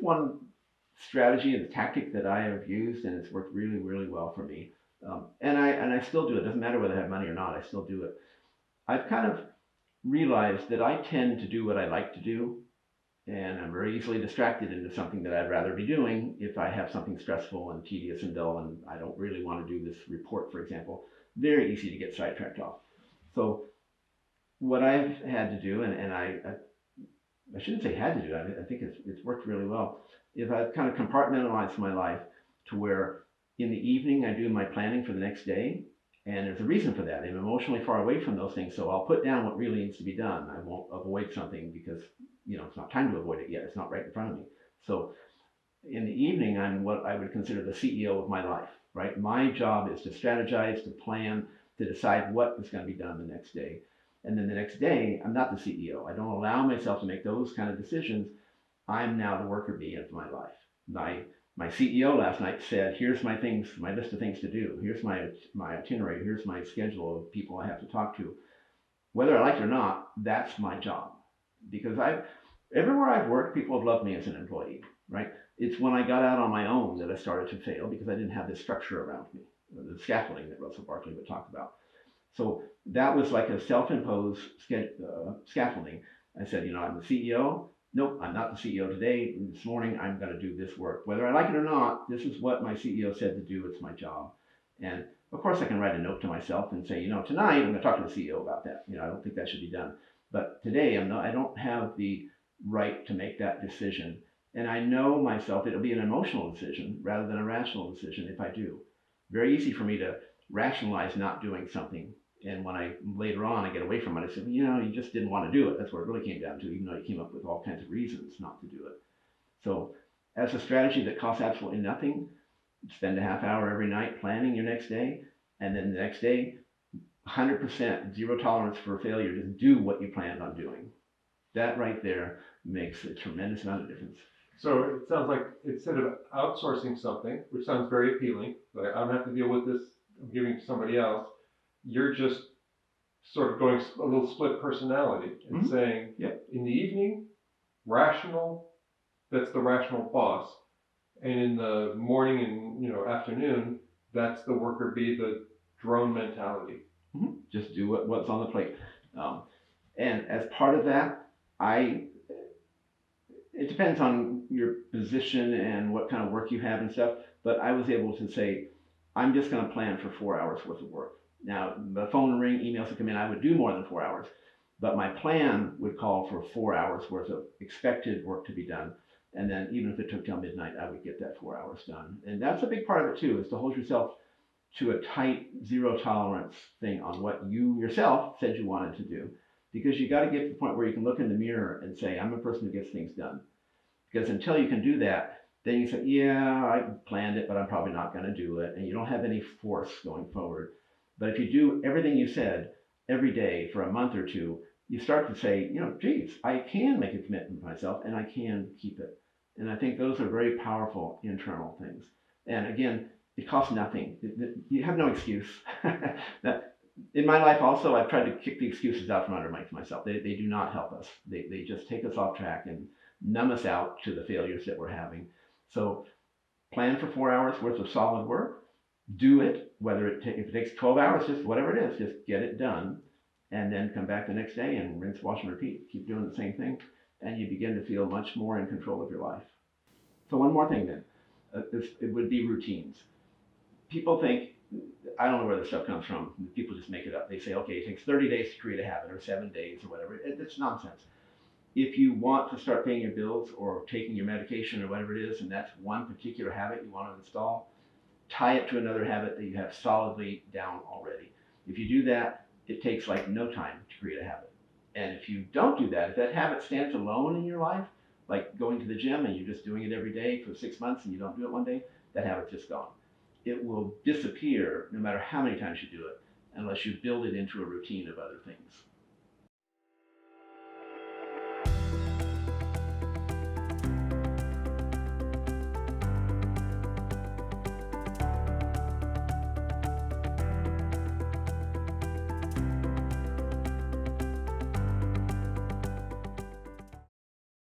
one strategy and tactic that I have used, and it's worked really, really well for me. And I still do it. It doesn't matter whether I have money or not. I still do it. I've kind of realized that I tend to do what I like to do, and I'm very easily distracted into something that I'd rather be doing if I have something stressful and tedious and dull, and I don't really want to do this report, for example. Very easy to get sidetracked off. So what I've had to do, and I shouldn't say had to do, I think it's worked really well, is I've kind of compartmentalized my life to where in the evening I do my planning for the next day. And there's a reason for that. I'm emotionally far away from those things, so I'll put down what really needs to be done. I won't avoid something because, it's not time to avoid it yet. It's not right in front of me. So in the evening, I'm what I would consider the CEO of my life, right? My job is to strategize, to plan, to decide what is going to be done the next day. And then the next day, I'm not the CEO. I don't allow myself to make those kind of decisions. I'm now the worker bee of my life. My CEO last night said, here's my list of things to do. Here's my itinerary. Here's my schedule of people I have to talk to. Whether I like it or not, that's my job. Because everywhere I've worked, people have loved me as an employee, right? It's when I got out on my own that I started to fail because I didn't have this structure around me, the scaffolding that Russell Barkley would talk about. So that was like a self-imposed scaffolding. I said, I'm the CEO. Nope, I'm not the CEO today. This morning, I'm going to do this work. Whether I like it or not, this is what my CEO said to do. It's my job. And of course, I can write a note to myself and say, tonight I'm going to talk to the CEO about that. I don't think that should be done. But today, I don't have the right to make that decision. And I know myself, it'll be an emotional decision rather than a rational decision if I do. Very easy for me to rationalize not doing something. And when later on I get away from it, I said, you just didn't want to do it. That's what it really came down to, even though you came up with all kinds of reasons not to do it. So as a strategy that costs absolutely nothing, spend a half hour every night planning your next day. And then the next day, 100% zero tolerance for failure. Just do what you planned on doing. That right there makes a tremendous amount of difference. So it sounds like instead of outsourcing something, which sounds very appealing, like I don't have to deal with this, I'm giving to somebody else, you're just sort of going a little split personality and saying, yep, in the evening, rational, that's the rational boss. And in the morning and afternoon, that's the worker bee, the drone mentality. Just do what's on the plate. And as part of that, it depends on your position and what kind of work you have and stuff, but I was able to say, I'm just going to plan for 4 hours worth of work. Now, the phone would ring, emails would come in, I would do more than 4 hours, but my plan would call for 4 hours worth of expected work to be done. And then even if it took till midnight, I would get that 4 hours done. And that's a big part of it too, is to hold yourself to a tight zero tolerance thing on what you yourself said you wanted to do. Because you got to get to the point where you can look in the mirror and say, I'm a person who gets things done. Because until you can do that, then you say, yeah, I planned it, but I'm probably not going to do it. And you don't have any force going forward. But if you do everything you said every day for a month or two, you start to say, geez, I can make a commitment to myself and I can keep it. And I think those are very powerful internal things. And again, it costs nothing. You have no excuse. In my life also, I've tried to kick the excuses out from under myself. They do not help us. They just take us off track and numb us out to the failures that we're having. So plan for 4 hours worth of solid work. Do it, if it takes 12 hours, just whatever it is, just get it done. And then come back the next day and rinse, wash, and repeat. Keep doing the same thing. And you begin to feel much more in control of your life. So one more thing then, it would be routines. People think, I don't know where this stuff comes from. People just make it up. They say, okay, it takes 30 days to create a habit or 7 days or whatever. It's nonsense. If you want to start paying your bills or taking your medication or whatever it is, and that's one particular habit you want to install, tie it to another habit that you have solidly down already. If you do that, it takes like no time to create a habit. And if you don't do that, if that habit stands alone in your life, like going to the gym and you're just doing it every day for 6 months and you don't do it one day, that habit's just gone. It will disappear no matter how many times you do it, unless you build it into a routine of other things.